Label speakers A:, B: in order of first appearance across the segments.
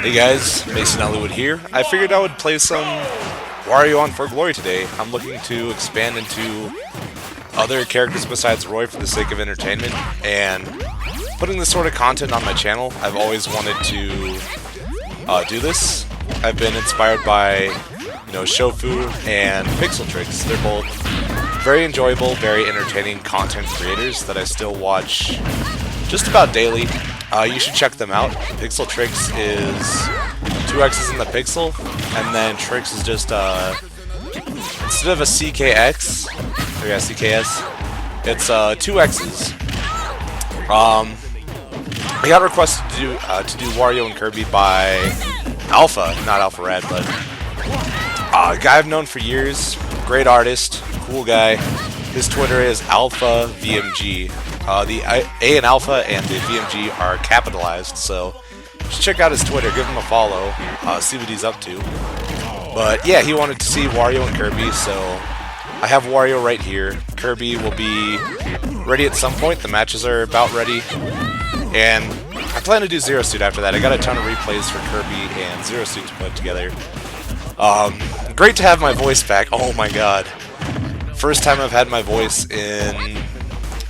A: Hey guys, Mason Hollywood here. I figured I would play some Wario on For Glory today. I'm looking to expand into other characters besides Roy for the sake of entertainment, and putting this sort of content on my channel. I've always wanted to do this. I've been inspired by, Shofu and Pixeltrix. They're both very enjoyable, very entertaining content creators that I still watch just about daily. You should check them out. Pixeltrix is 2 X's in the pixel, and then Trix is just, instead of a CKX, or yeah, CKS, it's 2 X's. I got requested to do Wario and Kirby by Alpha, not Alpha Rad, but a guy I've known for years, great artist, cool guy. His Twitter is Alpha VMG. The A in Alpha and the VMG are capitalized, so just check out his Twitter, give him a follow, see what he's up to. But yeah, he wanted to see Wario and Kirby, so I have Wario right here. Kirby will be ready at some point. The matches are about ready, and I plan to do Zero Suit after that. I got a ton of replays for Kirby and Zero Suit to put together. Great to have my voice back. Oh my god. First time I've had my voice in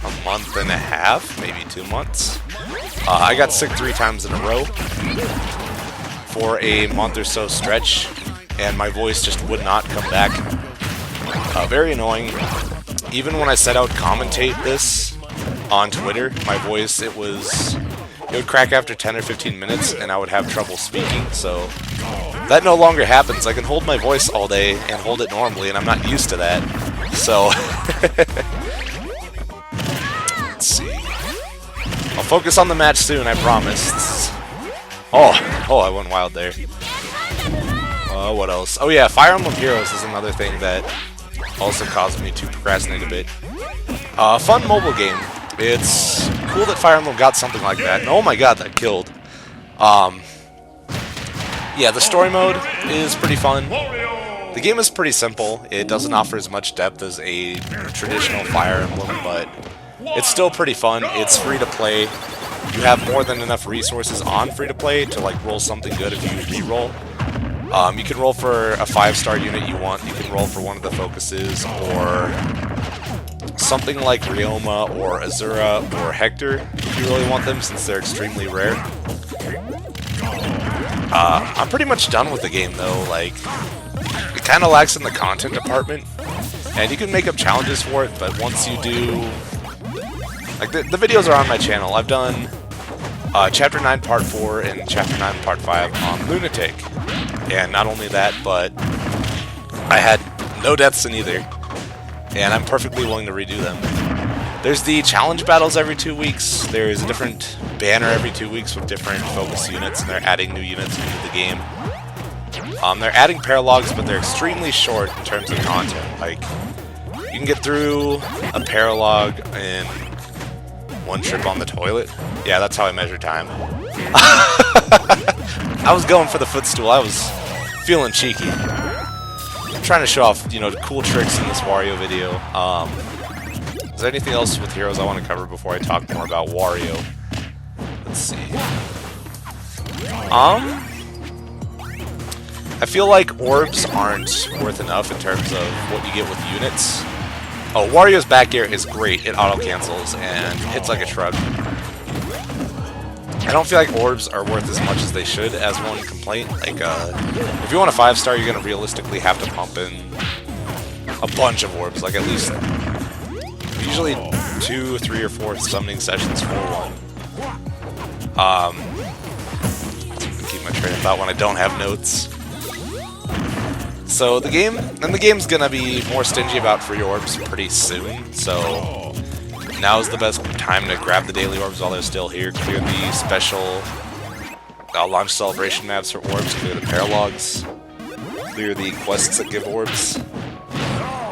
A: a month and a half, maybe 2 months. I got sick 3 times in a row for a month or so stretch, and my voice just would not come back. Very annoying. Even when I set out to commentate this on Twitter, my voice, it would crack after 10 or 15 minutes, and I would have trouble speaking, so that no longer happens. I can hold my voice all day and hold it normally, and I'm not used to that. So, let's see. I'll focus on the match soon, I promise. Oh, I went wild there. What else? Oh yeah, Fire Emblem Heroes is another thing that also caused me to procrastinate a bit. Fun mobile game. It's cool that Fire Emblem got something like that. And oh my god, that killed. Yeah, the story mode is pretty fun. The game is pretty simple. It doesn't offer as much depth as a traditional Fire Emblem, but it's still pretty fun. It's free to play. You have more than enough resources on free to play to roll something good if you re-roll. You can roll for a 5-star unit you want. You can roll for one of the focuses, or something like Ryoma or Azura or Hector if you really want them, since they're extremely rare. I'm pretty much done with the game though. It kind of lacks in the content department, and you can make up challenges for it, but once you do, the videos are on my channel. I've done Chapter 9 Part 4 and Chapter 9 Part 5 on Lunatic, and not only that, but I had no deaths in either, and I'm perfectly willing to redo them. There's the challenge battles every 2 weeks. There's a different banner every 2 weeks with different focus units, and they're adding new units into the game. They're adding paralogs, but they're extremely short in terms of content. You can get through a paralog in 1 trip on the toilet. Yeah, that's how I measure time. I was going for the footstool. I was feeling cheeky. I'm trying to show off, the cool tricks in this Wario video. Is there anything else with Heroes I want to cover before I talk more about Wario? Let's see. I feel like orbs aren't worth enough in terms of what you get with units. Oh, Wario's back air is great. It auto-cancels and hits like a truck. I don't feel like orbs are worth as much as they should, as one complaint. If you want a 5-star, you're going to realistically have to pump in a bunch of orbs, at least usually 2, 3, or 4 summoning sessions for one. Keep my train of thought when I don't have notes. So the game's gonna be more stingy about free orbs pretty soon, so now's the best time to grab the daily orbs while they're still here, clear the special launch celebration maps for orbs, clear the paralogs, clear the quests that give orbs,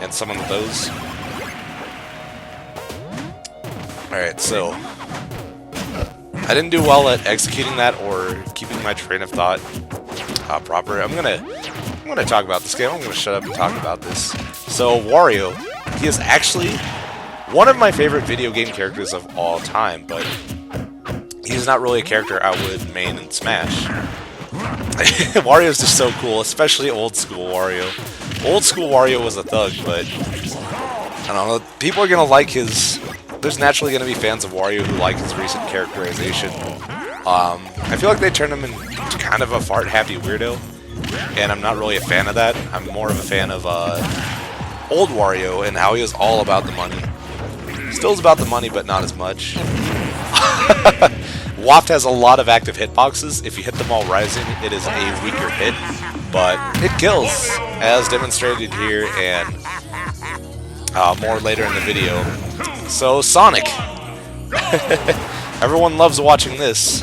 A: and summon those. Alright, so I didn't do well at executing that or keeping my train of thought proper. I'm gonna talk about this game. I'm gonna shut up and talk about this. So Wario, he is actually one of my favorite video game characters of all time, but he's not really a character I would main in Smash. Wario's just so cool, especially old school Wario. Old school Wario was a thug, but I don't know. People are gonna like his. There's naturally gonna be fans of Wario who like his recent characterization. I feel like they turned him into kind of a fart-happy weirdo, and I'm not really a fan of that. I'm more of a fan of old Wario and how he was all about the money. Still is about the money, but not as much. Waft has a lot of active hitboxes. If you hit them while rising, it is a weaker hit, but it kills, as demonstrated here and more later in the video. So, Sonic. Everyone loves watching this.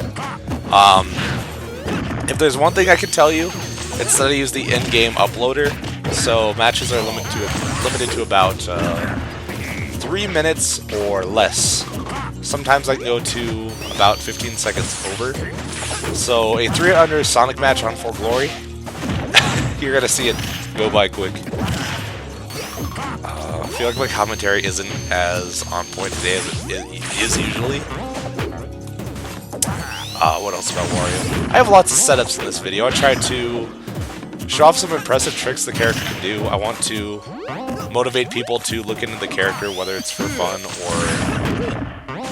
A: If there's one thing I can tell you, it's that I use the in-game uploader, so matches are limited to about 3 minutes or less. Sometimes I can go to about 15 seconds over. So a 3-under Sonic match on For Glory, you're gonna see it go by quick. I feel like my commentary isn't as on point today as it is usually. What else about Wario? I have lots of setups in this video. I tried to show off some impressive tricks the character can do. I want to motivate people to look into the character, whether it's for fun or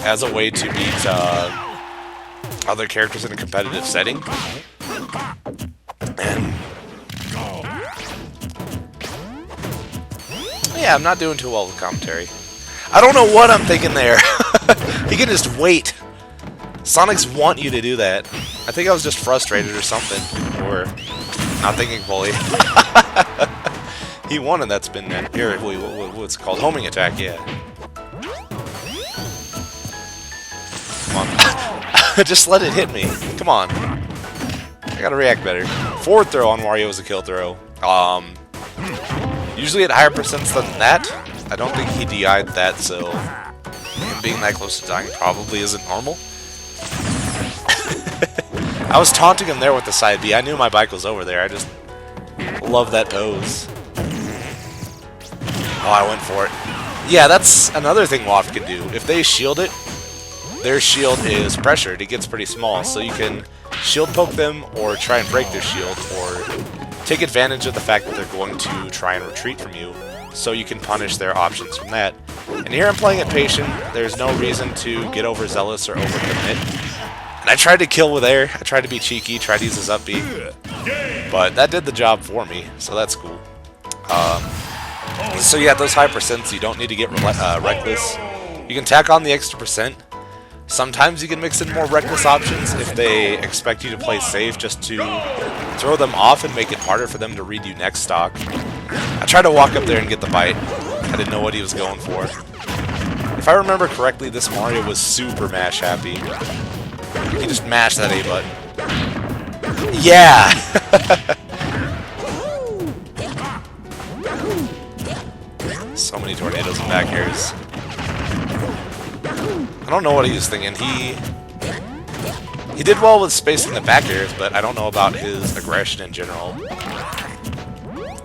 A: as a way to beat other characters in a competitive setting. And yeah, I'm not doing too well with commentary. I don't know what I'm thinking there. You can just wait. Sonics want you to do that. I think I was just frustrated or something, or not thinking fully. He won in that spin net. Here, what's it called? Homing attack, yeah. Come on. Just let it hit me. Come on. I gotta react better. Forward throw on Wario is a kill throw. Usually at higher percents than that. I don't think he DI'd that, so him being that close to dying probably isn't normal. I was taunting him there with the side B. I knew my bike was over there. I just love that pose. Oh, I went for it. Yeah, that's another thing Waft can do. If they shield it, their shield is pressured. It gets pretty small, so you can shield poke them or try and break their shield or take advantage of the fact that they're going to try and retreat from you, so you can punish their options from that. And here I'm playing it patient. There's no reason to get overzealous or overcommit. And I tried to kill with air. I tried to be cheeky, tried to use his up B, but that did the job for me, so that's cool. So yeah, those high percents, you don't need to get reckless. You can tack on the extra percent. Sometimes you can mix in more reckless options if they expect you to play safe, just to throw them off and make it harder for them to read you next stock. I tried to walk up there and get the bite. I didn't know what he was going for. If I remember correctly, this Mario was super mash happy. You just mash that A button. Yeah! So many tornadoes and back airs. I don't know what he was thinking. He did well with spacing the back airs, but I don't know about his aggression in general.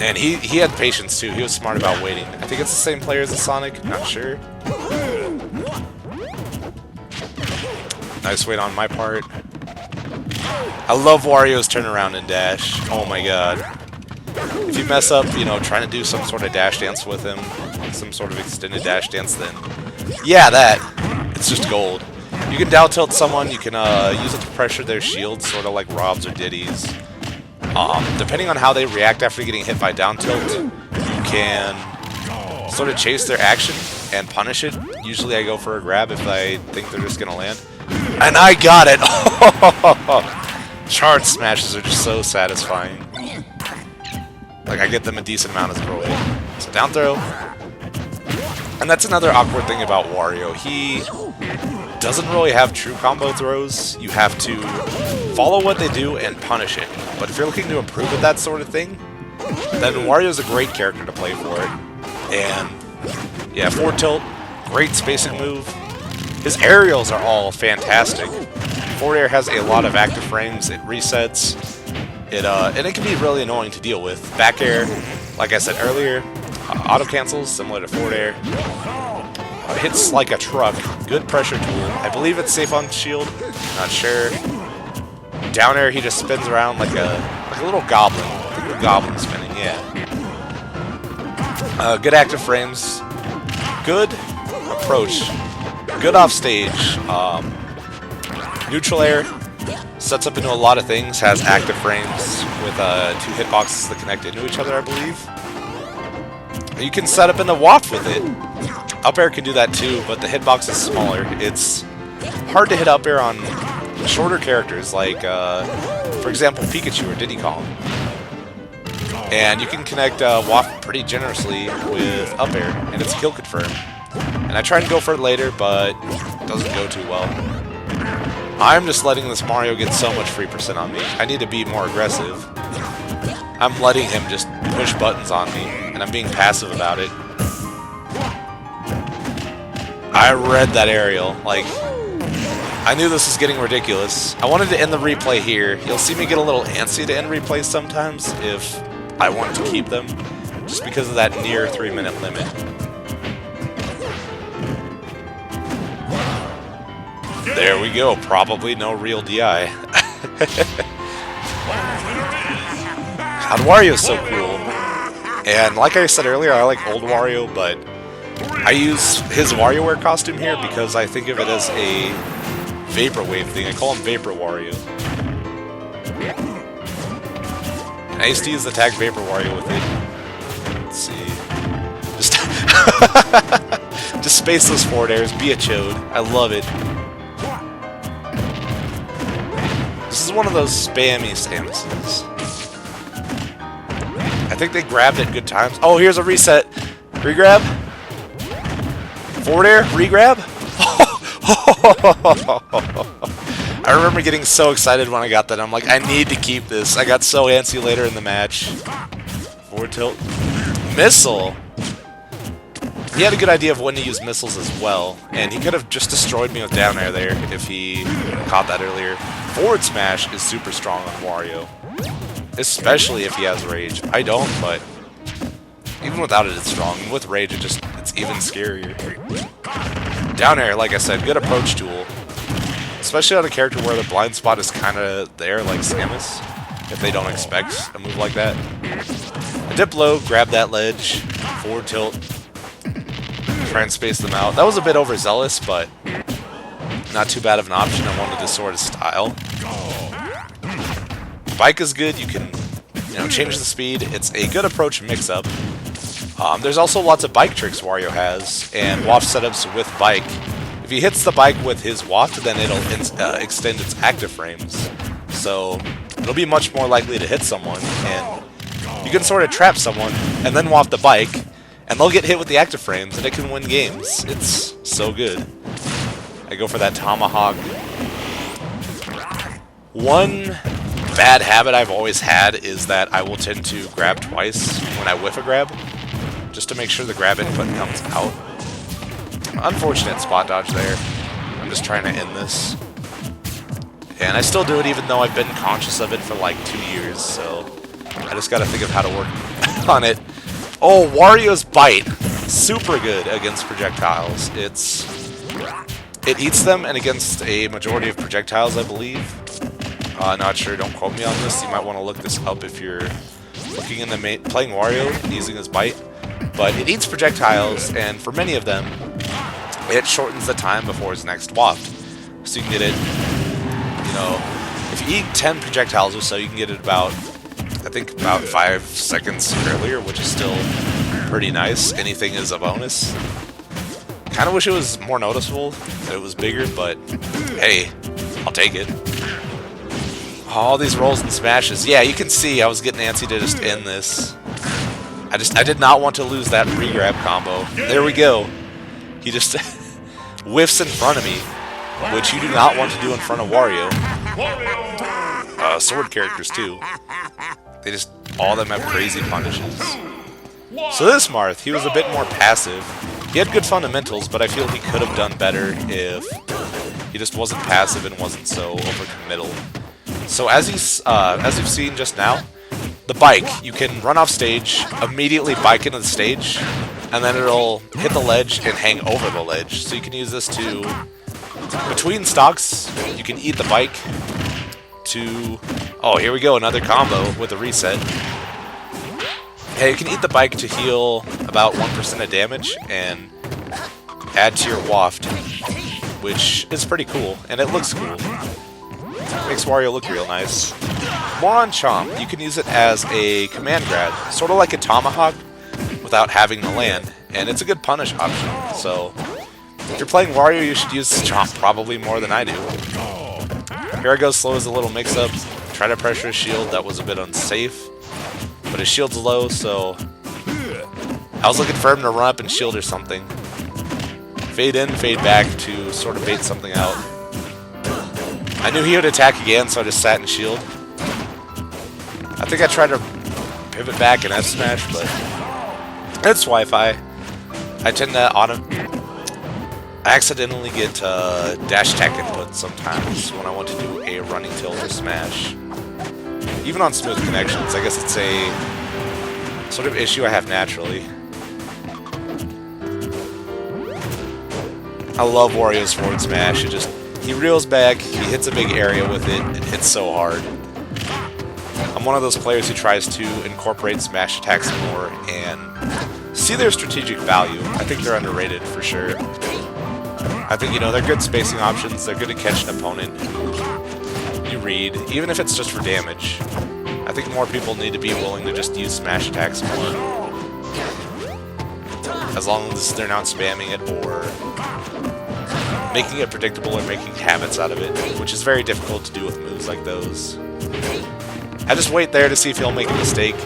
A: And he had patience too. He was smart about waiting. I think it's the same player as the Sonic. Not sure. Nice wait on my part. I love Wario's turnaround and dash. Oh my god. If you mess up, you know, trying to do some sort of dash dance with him, some sort of extended dash dance, then yeah, it's just gold. You can down tilt someone, you can use it to pressure their shield, sort of like Rob's or Diddy's. Depending on how they react after getting hit by down tilt, you can sort of chase their action and punish it. Usually I go for a grab if I think they're just gonna land. And I got it! Charge smashes are just so satisfying. Like, I get them a decent amount of throw away. So down throw. And that's another awkward thing about Wario. He doesn't really have true combo throws. You have to follow what they do and punish it. But if you're looking to improve at that sort of thing, then Wario's a great character to play for it. And yeah, forward tilt, great spacing move. His aerials are all fantastic. Forward air has a lot of active frames. It resets. And it can be really annoying to deal with. Back air, like I said earlier, auto cancels similar to forward air. Hits like a truck. Good pressure tool. I believe it's safe on shield. Not sure. Down air, he just spins around like a little goblin. Like a little goblin spinning, yeah. Good active frames. Good approach. Good off stage. Neutral air. Sets up into a lot of things. Has active frames with 2 hitboxes that connect into each other, I believe. You can set up in the waft with it. Up air can do that too, but the hitbox is smaller. It's hard to hit up air on shorter characters, like, for example, Pikachu or Diddy Kong. And you can connect waft pretty generously with up air, and it's kill confirm. And I try and go for it later, but it doesn't go too well. I'm just letting this Mario get so much free percent on me. I need to be more aggressive. I'm letting him just push buttons on me, and I'm being passive about it. I read that aerial. Like, I knew this was getting ridiculous. I wanted to end the replay here. You'll see me get a little antsy to end replays sometimes if I want to keep them, just because of that near 3-minute limit. There we go. Probably no real DI. God, Wario's so cool. And like I said earlier, I like old Wario, but I use his WarioWare costume here because I think of it as a Vaporwave thing. I call him Vapor Wario. And I used to use the tag Vapor Wario with it. Let's see. Just space those forward airs, be a chode. I love it. This is one of those spammy Samuses. I think they grabbed it good times. Oh, here's a reset. Regrab. Forward air. Regrab. I remember getting so excited when I got that. I'm like, I need to keep this. I got so antsy later in the match. Forward tilt. Missile. He had a good idea of when to use missiles as well, and he could have just destroyed me with down air there if he caught that earlier. Forward smash is super strong on Wario, especially if he has rage. I don't, but even without it, it's strong. And with rage, it's even scarier. Down air, like I said, good approach tool, especially on a character where the blind spot is kind of there, like Samus, if they don't expect a move like that. A dip low, grab that ledge, forward tilt, try and space them out. That was a bit overzealous, but not too bad of an option. I wanted this sort of style. Bike is good. You can, change the speed. It's a good approach mix-up. There's also lots of bike tricks Wario has, and waft setups with bike. If he hits the bike with his waft, then it'll extend its active frames. So it'll be much more likely to hit someone, and you can sort of trap someone, and then waft the bike, and they'll get hit with the active frames, and it can win games. It's so good. I go for that tomahawk. One bad habit I've always had is that I will tend to grab twice when I whiff a grab, just to make sure the grab input comes out. Unfortunate spot dodge there. I'm just trying to end this. And I still do it even though I've been conscious of it for like 2 years, so I just gotta think of how to work on it. Oh, Wario's Bite. Super good against projectiles. It eats them, and against a majority of projectiles, I believe. Not sure, don't quote me on this. You might want to look this up if you're looking into playing Wario and using his Bite. But it eats projectiles, and for many of them, it shortens the time before his next waft. So you can get it, if you eat 10 projectiles or so, you can get it about 5 seconds earlier, which is still pretty nice. Anything is a bonus. Kind of wish it was more noticeable, that it was bigger, but hey, I'll take it. All these rolls and smashes. Yeah, you can see I was getting antsy to just end this. I did not want to lose that re-grab combo. There we go. He just whiffs in front of me, which you do not want to do in front of Wario. Sword characters too. All of them have crazy punishes. So this Marth, he was a bit more passive. He had good fundamentals, but I feel he could have done better if he just wasn't passive and wasn't so overcommittal. So as you've seen just now, the bike, you can run off stage, immediately bike into the stage, and then it'll hit the ledge and hang over the ledge. So you can use this to, between stocks, you can eat the bike, to... Oh, here we go, another combo with a reset. Hey, you can eat the bike to heal about 1% of damage and add to your waft, which is pretty cool, and it looks cool. Makes Wario look real nice. More on Chomp. You can use it as a command grab, sort of like a tomahawk, without having to land, and it's a good punish option. So, if you're playing Wario, you should use Chomp probably more than I do. Here I go, slow as a little mix-up. Try to pressure his shield. That was a bit unsafe, but his shield's low, so I was looking for him to run up and shield or something. Fade in, fade back to sort of bait something out. I knew he would attack again, so I just sat in shield. I think I tried to pivot back and F smash, but it's Wi-Fi. I tend to I accidentally get dash attack input sometimes when I want to do a running tilt or smash. Even on smooth connections, I guess it's a sort of issue I have naturally. I love Wario's forward smash. He reels back, he hits a big area with it, it hits so hard. I'm one of those players who tries to incorporate smash attacks more and see their strategic value. I think they're underrated for sure. I think, you know, they're good spacing options, they're good at catching an opponent. You read, even if it's just for damage. I think more people need to be willing to just use smash attacks more. As long as they're not spamming it or making it predictable or making habits out of it, which is very difficult to do with moves like those. I just wait there to see if he'll make a mistake.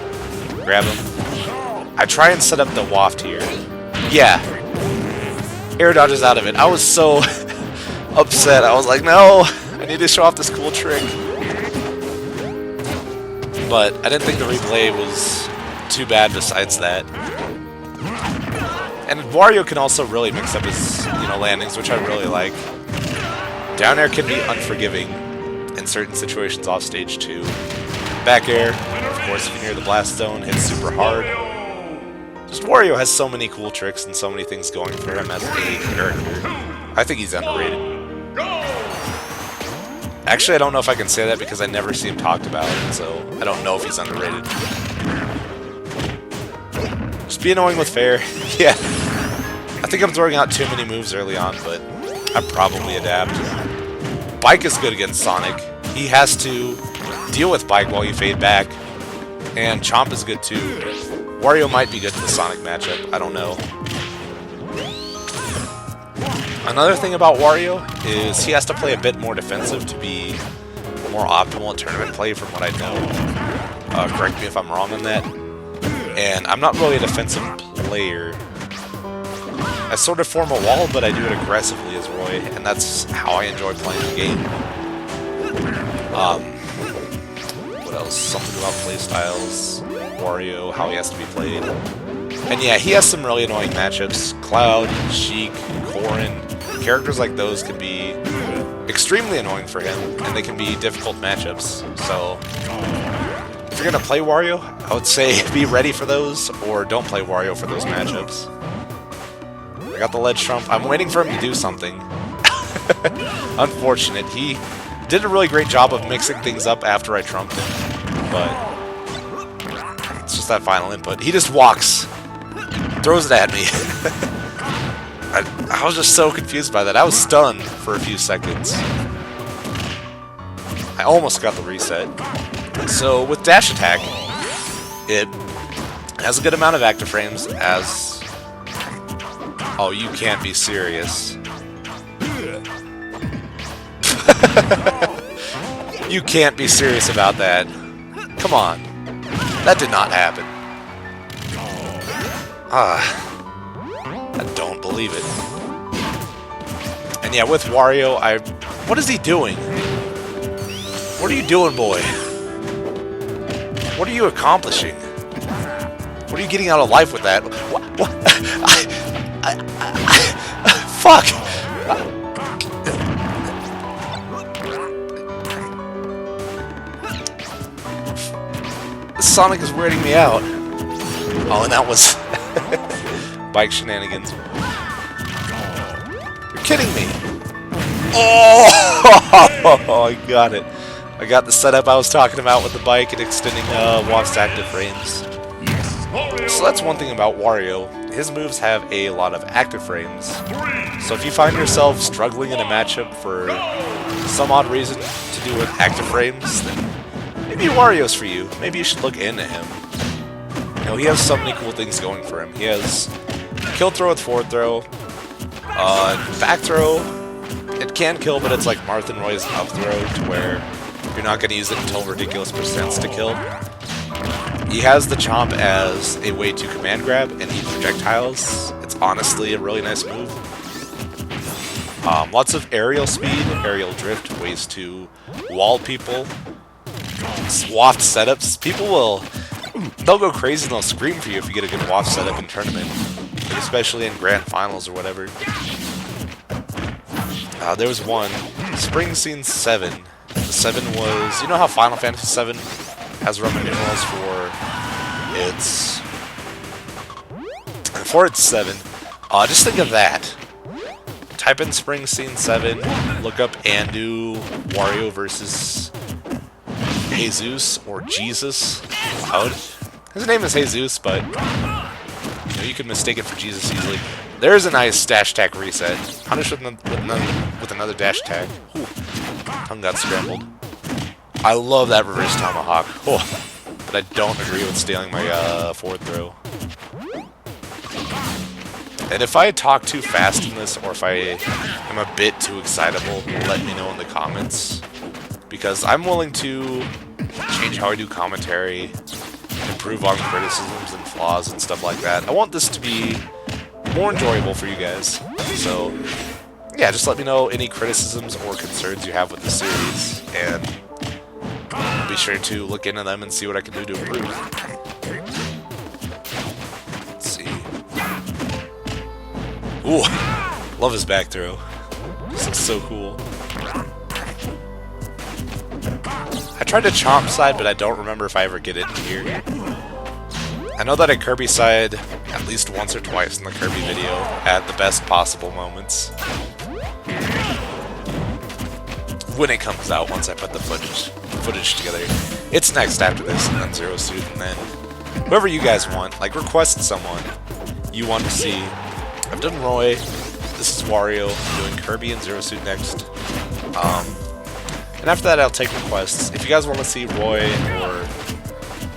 A: Grab him. I try and set up the waft here. Yeah. Air dodges out of it. I was so upset. I was like, no, I need to show off this cool trick. But I didn't think the replay was too bad besides that. And Wario can also really mix up his, landings, which I really like. Down air can be unforgiving in certain situations off stage 2. Back air, of course, you can hear the blast zone hit super hard. Just Wario has so many cool tricks and so many things going for him as a character. I think he's underrated. Actually, I don't know if I can say that because I never see him talked about, so I don't know if he's underrated. Just be annoying with fair. Yeah. I think I'm throwing out too many moves early on, but I probably adapt. Bike is good against Sonic. He has to deal with Bike while you fade back. And Chomp is good too. Wario might be good in the Sonic matchup. I don't know. Another thing about Wario is he has to play a bit more defensive to be more optimal at tournament play from what I know. Correct me if I'm wrong on that. And I'm not really a defensive player. I sort of form a wall, but I do it aggressively as Roy, and that's how I enjoy playing the game. What else? Something about playstyles, Wario, how he has to be played. And yeah, he has some really annoying matchups. Cloud, Sheik, Corrin, characters like those can be extremely annoying for him, and they can be difficult matchups. So if you're going to play Wario, I would say be ready for those, or don't play Wario for those matchups. I got the ledge trump. I'm waiting for him to do something. Unfortunate. He did a really great job of mixing things up after I trumped him, but it's just that final input. He just walks, throws it at me. I was just so confused by that. I was stunned for a few seconds. I almost got the reset. So with dash attack, it has a good amount of active frames as... Oh, you can't be serious. You can't be serious about that. Come on. That did not happen. I don't believe it. And yeah, with Wario, what is he doing? What are you doing, boy? What are you accomplishing? What are you getting out of life with that? What? Fuck! Sonic is weirding me out. Oh, and that was bike shenanigans. You're kidding me! Oh! I got it. I got the setup I was talking about with the bike and extending Waft's active frames. So that's one thing about Wario. His moves have a lot of active frames. So if you find yourself struggling in a matchup for some odd reason to do with active frames, then maybe Wario's for you. Maybe you should look into him. You know, he has so many cool things going for him. He has kill throw with forward throw, back throw. It can kill, but it's like Martha and Roy's up throw to where you're not going to use it until ridiculous percents to kill. He has the chomp as a way to command grab and eat projectiles. It's honestly a really nice move. Lots of aerial speed, aerial drift, ways to wall people, waft setups. People they'll go crazy and they'll scream for you if you get a good waft setup in tournament, especially in grand finals or whatever. There was one, Spring Scene 7. The 7 was, you know how Final Fantasy VII has Roman numerals for its 7. Just think of that. Type in Spring Scene 7, look up Andu, Wario versus Jesus or Jesus Cloud. His name is Jesus, but you know, you can mistake it for Jesus easily. There's a nice dash attack reset. Punish with another dash attack. Ooh, tongue got scrambled. I love that reverse tomahawk. Oh, but I don't agree with stealing my forward throw. And if I talk too fast in this, or if I am a bit too excitable, let me know in the comments. Because I'm willing to change how I do commentary, improve on criticisms and flaws and stuff like that. I want this to be more enjoyable for you guys. So, yeah, just let me know any criticisms or concerns you have with the series, and I'll be sure to look into them and see what I can do to improve. Ooh, love his back throw. This looks so cool. I tried to chomp side, but I don't remember if I ever get it here. I know that I Kirby side at least once or twice in the Kirby video at the best possible moments. When it comes out, once I put the footage together. It's next after this, and then Zero Suit, and then whoever you guys want. Like, request someone you want to see. I've done Roy, this is Wario, I'm doing Kirby and Zero Suit next. And after that I'll take requests. If you guys want to see Roy or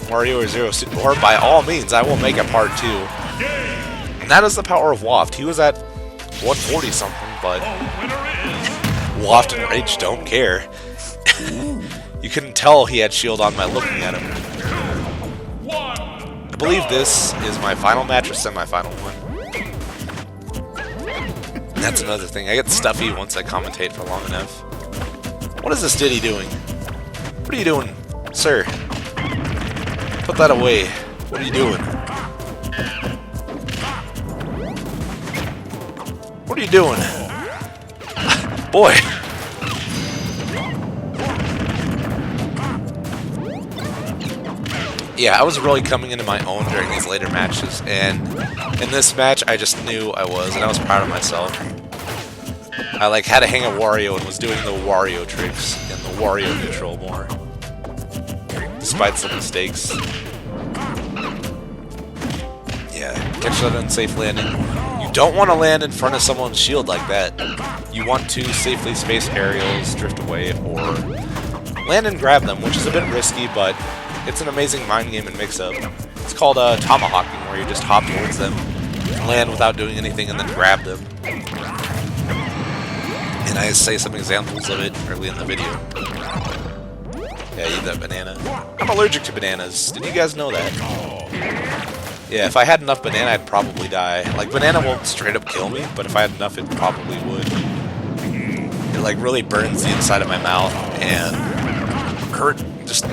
A: Wario or Zero Suit, or by all means, I will make a part 2. And that is the power of Waft. He was at 140 something, but Waft and Rage don't care. You couldn't tell he had shield on by looking at him. I believe this is my final match or semi-final one. That's another thing. I get stuffy once I commentate for long enough. What is this Diddy doing? What are you doing, sir? Put that away. What are you doing? What are you doing? Boy. Yeah, I was really coming into my own during these later matches, and in this match, I just knew I was, and I was proud of myself. I like had to hang a Wario and was doing the Wario tricks and the Wario neutral more, despite some mistakes. Yeah, catch that unsafe landing. You don't want to land in front of someone's shield like that. You want to safely space aerials, drift away, or land and grab them, which is a bit risky, but it's an amazing mind game and mix-up. It's called tomahawking, where you just hop towards them, land without doing anything, and then grab them. And I say some examples of it early in the video. Yeah, eat that banana. I'm allergic to bananas. Did you guys know that? Yeah, if I had enough banana, I'd probably die. Like, banana won't straight up kill me, but if I had enough, it probably would. It, like, really burns the inside of my mouth and hurt, just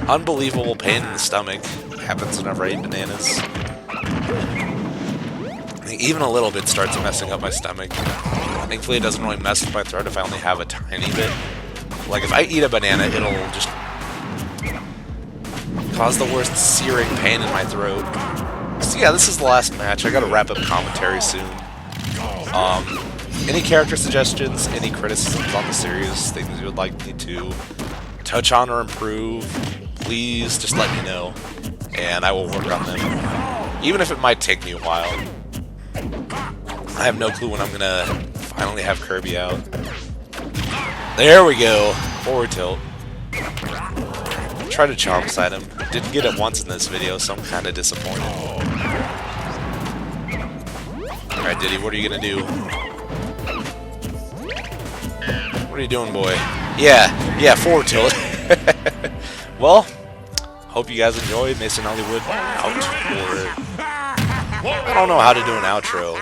A: unbelievable pain in the stomach. It happens whenever I eat bananas. Even a little bit starts messing up my stomach. Thankfully, it doesn't really mess with my throat if I only have a tiny bit. Like, if I eat a banana, it'll just cause the worst searing pain in my throat. So yeah, this is the last match. I gotta wrap up commentary soon. Any character suggestions, any criticisms on the series, things you would like me to touch on or improve, please just let me know, and I will work on them. Even if it might take me a while. I have no clue when I'm gonna finally have Kirby out. There we go. Forward tilt. Try to charm side him. Didn't get it once in this video, so I'm kind of disappointed. Alright, Diddy, what are you gonna do? What are you doing, boy? Yeah, forward tilt. Well, hope you guys enjoyed. Mason Hollywood out. I don't know how to do an outro.